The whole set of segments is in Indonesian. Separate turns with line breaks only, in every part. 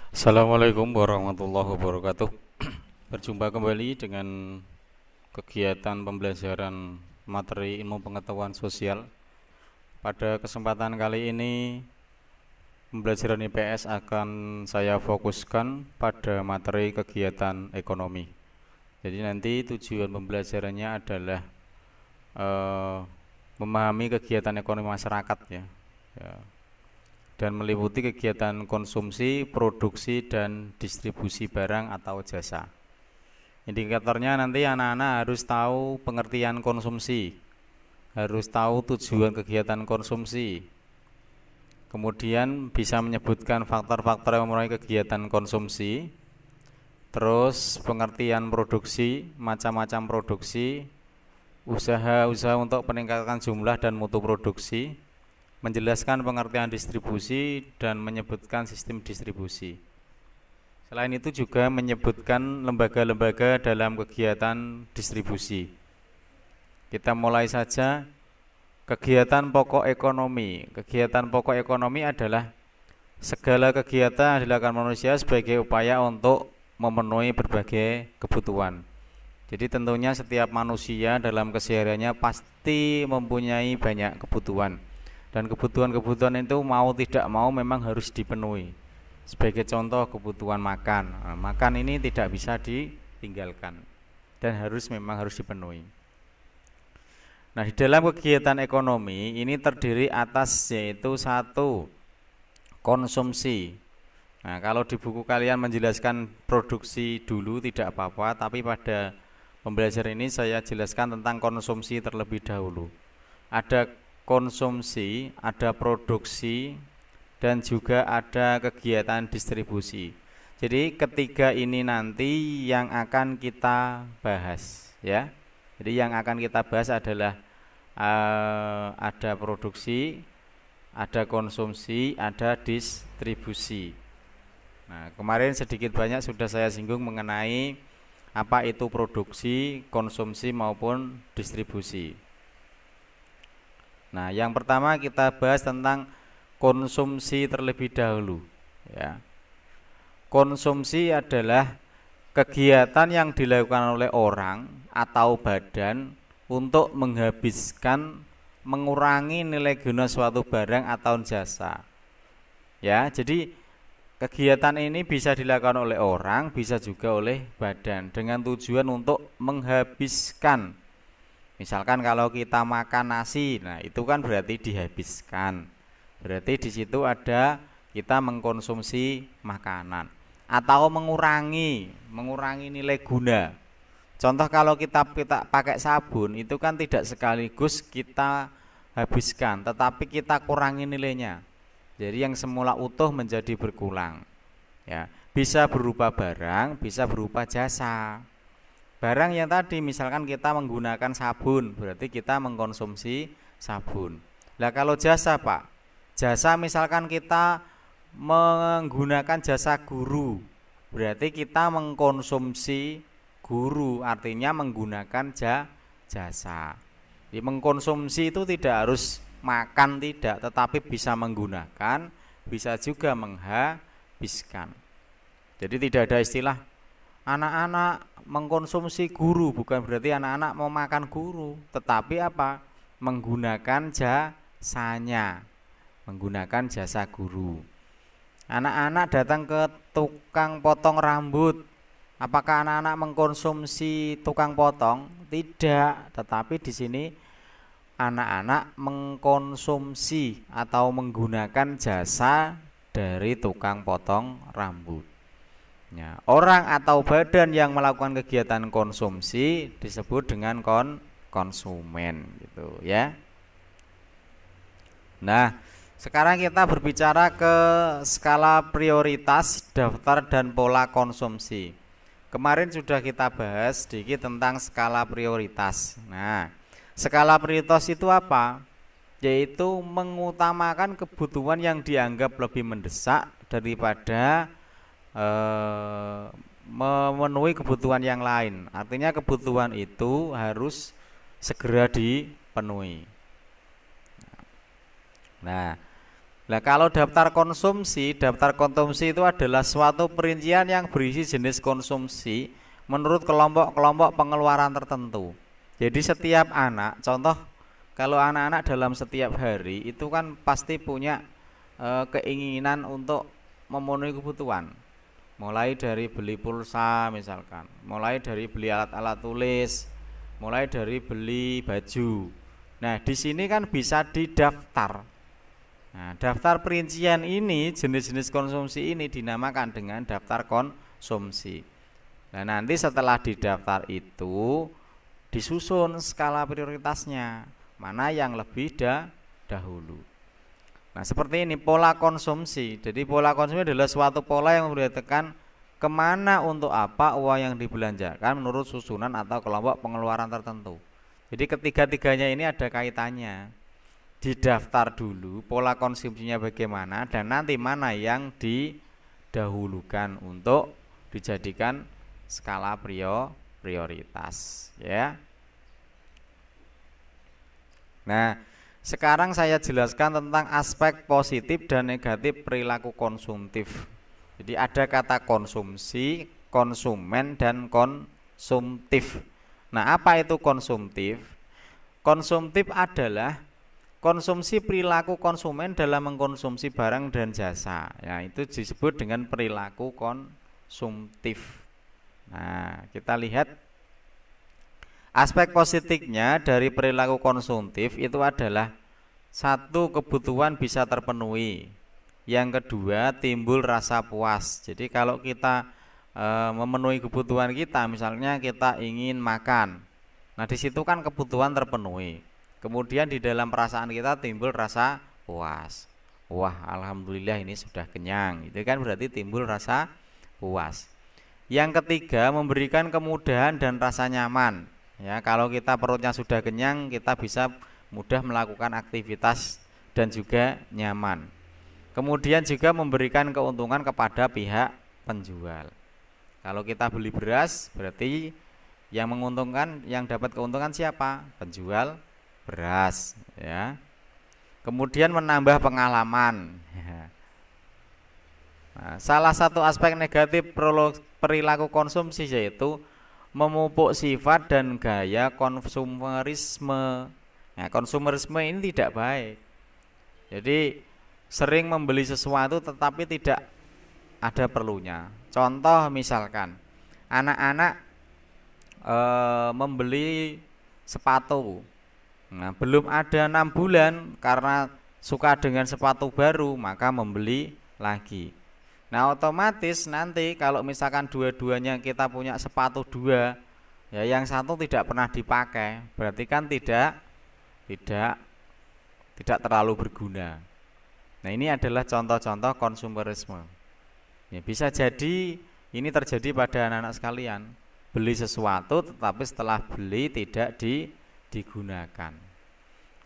Assalamualaikum warahmatullahi wabarakatuh. Berjumpa kembali dengan kegiatan pembelajaran materi ilmu pengetahuan sosial. Pada kesempatan kali ini, pembelajaran IPS akan saya fokuskan pada materi kegiatan ekonomi. Jadi nanti tujuan pembelajarannya adalah memahami kegiatan ekonomi masyarakat ya. Dan meliputi kegiatan konsumsi, produksi, dan distribusi barang atau jasa. Indikatornya nanti anak-anak harus tahu pengertian konsumsi, harus tahu tujuan kegiatan konsumsi, kemudian bisa menyebutkan faktor-faktor yang mempengaruhi kegiatan konsumsi, terus pengertian produksi, macam-macam produksi, usaha-usaha untuk peningkatan jumlah dan mutu produksi, menjelaskan pengertian distribusi dan menyebutkan sistem distribusi. Selain itu juga menyebutkan lembaga-lembaga dalam kegiatan distribusi. Kita mulai saja kegiatan pokok ekonomi. Kegiatan pokok ekonomi adalah segala kegiatan yang dilakukan manusia sebagai upaya untuk memenuhi berbagai kebutuhan. Jadi tentunya setiap manusia dalam kesehariannya pasti mempunyai banyak kebutuhan. Dan kebutuhan-kebutuhan itu mau tidak mau memang harus dipenuhi. Sebagai contoh kebutuhan makan. Nah, makan ini tidak bisa ditinggalkan dan memang harus dipenuhi. Nah, di dalam kegiatan ekonomi ini terdiri atas yaitu satu, konsumsi. Nah, kalau di buku kalian menjelaskan produksi dulu tidak apa-apa, tapi pada pembelajaran ini saya jelaskan tentang konsumsi terlebih dahulu. Ada konsumsi, ada produksi, dan juga ada kegiatan distribusi. Jadi ketiga ini nanti yang akan kita bahas ya. Jadi yang akan kita bahas adalah ada produksi, ada konsumsi, ada distribusi. Nah, kemarin sedikit banyak sudah saya singgung mengenai apa itu produksi, konsumsi maupun distribusi. Nah, yang pertama kita bahas tentang konsumsi terlebih dahulu ya. Konsumsi adalah kegiatan yang dilakukan oleh orang atau badan untuk menghabiskan, mengurangi nilai guna suatu barang atau jasa. Ya, jadi kegiatan ini bisa dilakukan oleh orang, bisa juga oleh badan dengan tujuan untuk menghabiskan. Misalkan kalau kita makan nasi, nah itu kan berarti dihabiskan. Berarti di situ ada kita mengkonsumsi makanan atau mengurangi nilai guna. Contoh kalau kita pakai sabun itu kan tidak sekaligus kita habiskan, tetapi kita kurangi nilainya. Jadi yang semula utuh menjadi berkurang. Ya, bisa berupa barang, bisa berupa jasa. Barang yang tadi misalkan kita menggunakan sabun, berarti kita mengkonsumsi sabun. Nah, kalau jasa, Pak, jasa misalkan kita menggunakan jasa guru, berarti kita mengkonsumsi guru, artinya menggunakan jasa. Jadi mengkonsumsi itu tidak harus makan, tidak, tetapi bisa menggunakan, bisa juga menghabiskan. Jadi tidak ada istilah anak-anak mengkonsumsi guru, bukan berarti anak-anak mau makan guru, tetapi apa? Menggunakan jasanya, menggunakan jasa guru. Anak-anak datang ke tukang potong rambut, apakah anak-anak mengkonsumsi tukang potong? Tidak, tetapi di sini anak-anak mengkonsumsi atau menggunakan jasa dari tukang potong rambut. Ya, orang atau badan yang melakukan kegiatan konsumsi disebut dengan konsumen gitu ya. Nah, sekarang kita berbicara ke skala prioritas, daftar dan pola konsumsi. Kemarin sudah kita bahas sedikit tentang skala prioritas. Nah, skala prioritas itu apa? Yaitu mengutamakan kebutuhan yang dianggap lebih mendesak daripada memenuhi kebutuhan yang lain. Artinya kebutuhan itu harus segera dipenuhi. Nah, Nah, kalau daftar konsumsi itu adalah suatu perincian yang berisi jenis konsumsi menurut kelompok-kelompok pengeluaran tertentu. Jadi setiap anak, contoh kalau anak-anak dalam setiap hari itu kan pasti punya keinginan untuk memenuhi kebutuhan. Mulai dari beli pulsa misalkan, mulai dari beli alat-alat tulis, mulai dari beli baju. Nah, di sini kan bisa didaftar. Nah, daftar perincian ini, jenis-jenis konsumsi ini dinamakan dengan daftar konsumsi. Nah, nanti setelah didaftar itu disusun skala prioritasnya, mana yang lebih dahulu. Nah, seperti ini pola konsumsi. Jadi pola konsumsi adalah suatu pola yang memberitakan kemana untuk apa uang yang dibelanjakan menurut susunan atau kelompok pengeluaran tertentu. Jadi ketiga-tiganya ini ada kaitannya. Didaftar dulu pola konsumsinya bagaimana dan nanti mana yang didahulukan untuk dijadikan skala prioritas ya. Nah, sekarang saya jelaskan tentang aspek positif dan negatif perilaku konsumtif. Jadi ada kata konsumsi, konsumen dan konsumtif. Nah, apa itu konsumtif? Konsumtif adalah konsumsi perilaku konsumen dalam mengkonsumsi barang dan jasa. Ya, itu disebut dengan perilaku konsumtif. Nah, kita lihat aspek positifnya dari perilaku konsumtif itu adalah satu, kebutuhan bisa terpenuhi. Yang kedua, timbul rasa puas. Jadi kalau kita memenuhi kebutuhan kita, misalnya kita ingin makan. Nah, di situ kan kebutuhan terpenuhi. Kemudian di dalam perasaan kita timbul rasa puas. Wah, alhamdulillah ini sudah kenyang. Itu kan berarti timbul rasa puas. Yang ketiga, memberikan kemudahan dan rasa nyaman. Ya, kalau kita perutnya sudah kenyang, kita bisa mudah melakukan aktivitas dan juga nyaman. Kemudian juga memberikan keuntungan kepada pihak penjual. Kalau kita beli beras, berarti yang menguntungkan, yang dapat keuntungan siapa? Penjual beras ya. Kemudian menambah pengalaman ya. Nah, salah satu aspek negatif perilaku konsumsi yaitu memupuk sifat dan gaya konsumerisme. Nah, konsumerisme ini tidak baik. Jadi sering membeli sesuatu tetapi tidak ada perlunya. Contoh misalkan anak-anak membeli sepatu. Nah, belum ada 6 bulan karena suka dengan sepatu baru maka membeli lagi. Nah, otomatis nanti kalau misalkan dua-duanya kita punya sepatu dua, ya yang satu tidak pernah dipakai, berarti kan tidak terlalu berguna. Nah, ini adalah contoh-contoh konsumerisme. Ya, bisa jadi ini terjadi pada anak-anak sekalian, beli sesuatu tetapi setelah beli tidak digunakan.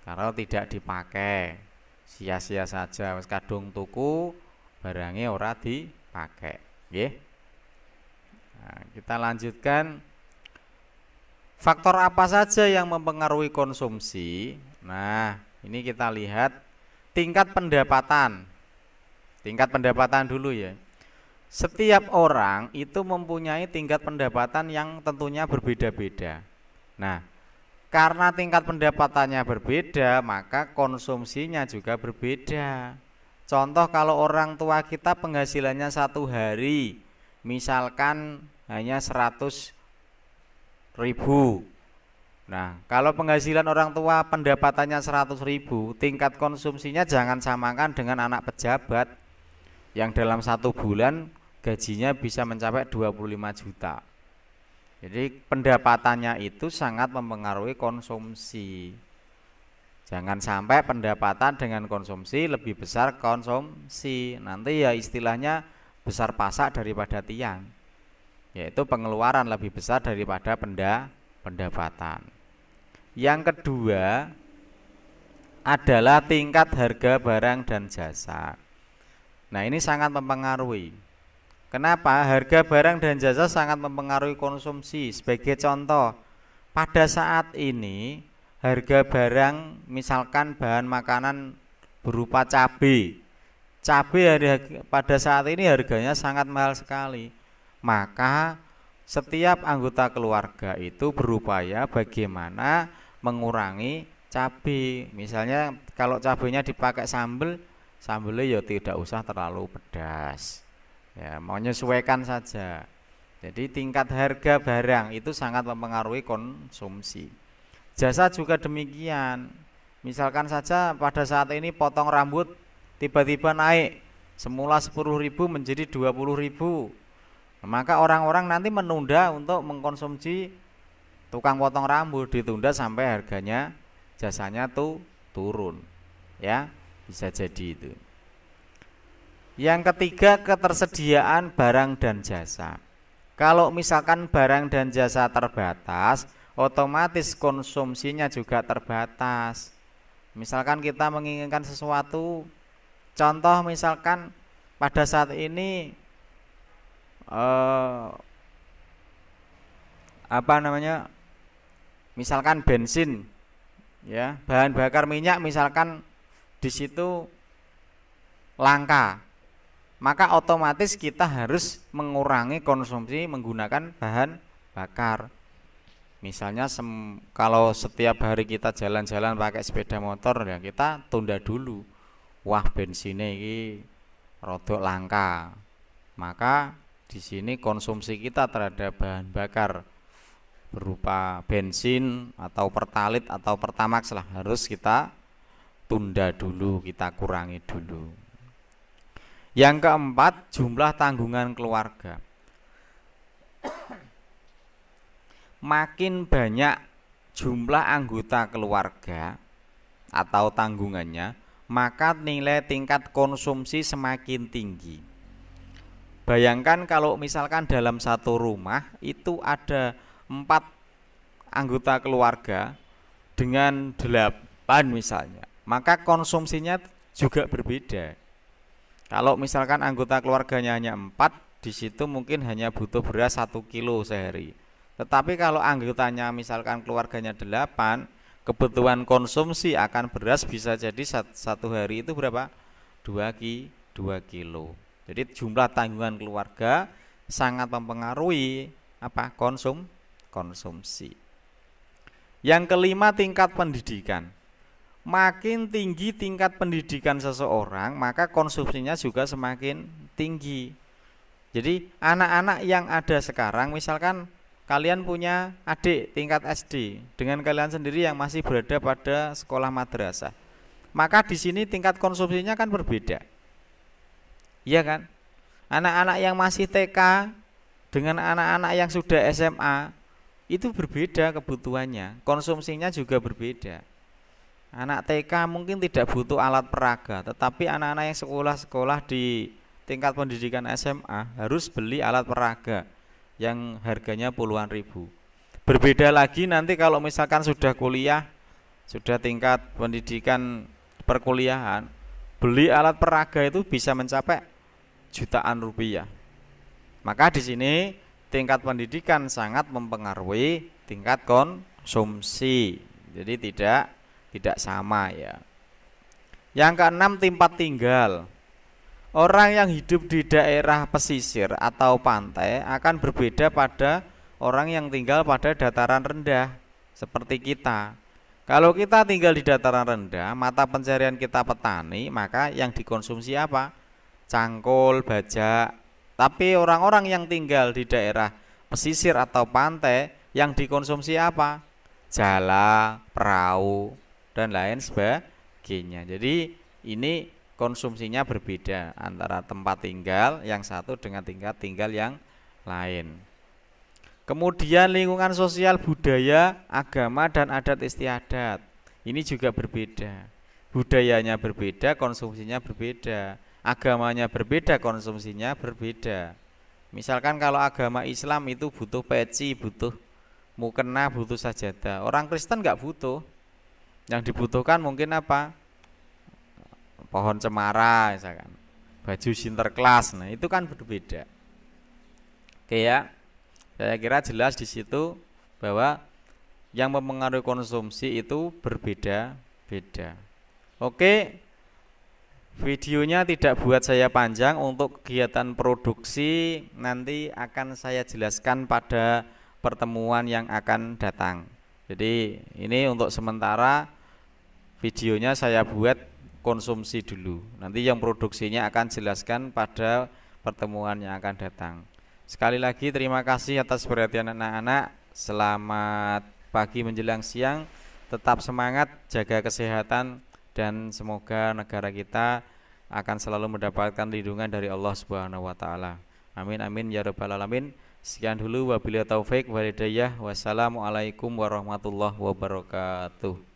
Kalau tidak dipakai, sia-sia saja, wis kadung tuku barangnya ora dipakai, nggih. Nah, kita lanjutkan. Faktor apa saja yang mempengaruhi konsumsi? Nah, ini kita lihat tingkat pendapatan. Tingkat pendapatan dulu ya. Setiap orang itu mempunyai tingkat pendapatan yang tentunya berbeda-beda. Nah, karena tingkat pendapatannya berbeda, maka konsumsinya juga berbeda. Contoh kalau orang tua kita penghasilannya satu hari, misalkan hanya 100.000. Nah, kalau penghasilan orang tua pendapatannya 100.000, tingkat konsumsinya jangan samakan dengan anak pejabat yang dalam satu bulan gajinya bisa mencapai 25 juta. Jadi pendapatannya itu sangat mempengaruhi konsumsi. Jangan sampai pendapatan dengan konsumsi lebih besar konsumsi. Nanti ya istilahnya besar pasak daripada tiang. Yaitu pengeluaran lebih besar daripada pendapatan. Yang kedua adalah tingkat harga barang dan jasa. Nah, ini sangat mempengaruhi. Kenapa? Harga barang dan jasa sangat mempengaruhi konsumsi. Sebagai contoh, pada saat ini harga barang misalkan bahan makanan berupa cabai cabai pada saat ini harganya sangat mahal sekali. Maka setiap anggota keluarga itu berupaya bagaimana mengurangi cabai. Misalnya kalau cabainya dipakai sambelnya ya tidak usah terlalu pedas. Ya, menyesuaikan saja. Jadi tingkat harga barang itu sangat mempengaruhi konsumsi. Jasa juga demikian. Misalkan saja pada saat ini potong rambut tiba-tiba naik semula 10.000 menjadi 20.000. Maka orang-orang nanti menunda untuk mengkonsumsi tukang potong rambut, ditunda sampai harganya jasanya tuh turun. Ya, bisa jadi itu. Yang ketiga, ketersediaan barang dan jasa. Kalau misalkan barang dan jasa terbatas, otomatis konsumsinya juga terbatas. Misalkan kita menginginkan sesuatu, contoh misalkan pada saat ini misalkan bensin, ya, bahan bakar minyak misalkan di situ langka, maka otomatis kita harus mengurangi konsumsi menggunakan bahan bakar. Misalnya kalau setiap hari kita jalan-jalan pakai sepeda motor, ya kita tunda dulu. Wah, bensinnya ini rodok langka. Maka di sini konsumsi kita terhadap bahan bakar berupa bensin atau pertalit atau pertamax lah harus kita tunda dulu, kita kurangi dulu. Yang keempat, jumlah tanggungan keluarga. Makin banyak jumlah anggota keluarga atau tanggungannya, maka nilai tingkat konsumsi semakin tinggi. Bayangkan kalau misalkan dalam satu rumah itu ada 4 anggota keluarga dengan 8 misalnya, maka konsumsinya juga berbeda. Kalau misalkan anggota keluarganya hanya 4, di situ mungkin hanya butuh beras 1 kilo sehari. Tetapi kalau anggotanya misalkan keluarganya 8, kebutuhan konsumsi akan beras bisa jadi satu hari itu berapa? 2 kilo. Jadi jumlah tanggungan keluarga sangat mempengaruhi konsumsi. Yang kelima, tingkat pendidikan. Makin tinggi tingkat pendidikan seseorang, maka konsumsinya juga semakin tinggi. Jadi anak-anak yang ada sekarang, misalkan kalian punya adik tingkat SD dengan kalian sendiri yang masih berada pada sekolah madrasah, maka di sini tingkat konsumsinya kan berbeda. Iya kan? Anak-anak yang masih TK dengan anak-anak yang sudah SMA itu berbeda kebutuhannya, konsumsinya juga berbeda. Anak TK mungkin tidak butuh alat peraga, tetapi anak-anak yang sekolah di tingkat pendidikan SMA harus beli alat peraga yang harganya puluhan ribu. Berbeda lagi nanti kalau misalkan sudah kuliah, sudah tingkat pendidikan perkuliahan, beli alat peraga itu bisa mencapai jutaan rupiah. Maka di sini tingkat pendidikan sangat mempengaruhi tingkat konsumsi. Jadi tidak sama ya. Yang keenam, tempat tinggal. Orang yang hidup di daerah pesisir atau pantai akan berbeda pada orang yang tinggal pada dataran rendah seperti kita. Kalau kita tinggal di dataran rendah, mata pencarian kita petani, maka yang dikonsumsi apa? Cangkul, bajak. Tapi orang-orang yang tinggal di daerah pesisir atau pantai, yang dikonsumsi apa? Jala, perahu, dan lain sebagainya. Jadi ini konsumsinya berbeda antara tempat tinggal yang satu dengan tingkat tinggal yang lain. Kemudian lingkungan sosial, budaya, agama, dan adat istiadat. Ini juga berbeda. Budayanya berbeda, konsumsinya berbeda. Agamanya berbeda, konsumsinya berbeda. Misalkan kalau agama Islam itu butuh peci, butuh mukena, butuh sajadah. Orang Kristen nggak butuh. Yang dibutuhkan mungkin apa? Pohon cemara misalkan, baju Sinterklas. Nah, itu kan berbeda. Oke ya. Saya kira jelas di situ bahwa yang mempengaruhi konsumsi itu berbeda-beda. Oke. Videonya tidak buat saya panjang, untuk kegiatan produksi nanti akan saya jelaskan pada pertemuan yang akan datang. Jadi ini untuk sementara videonya saya buat konsumsi dulu. Nanti yang produksinya akan jelaskan pada pertemuan yang akan datang. Sekali lagi terima kasih atas perhatian anak-anak. Selamat pagi menjelang siang. Tetap semangat, jaga kesehatan, dan semoga negara kita akan selalu mendapatkan lindungan dari Allah Subhanahu wa taala. Amin amin ya rabbal alamin. Sekian dulu, wabillahi taufik wal hidayah. Wassalamualaikum warahmatullahi wabarakatuh.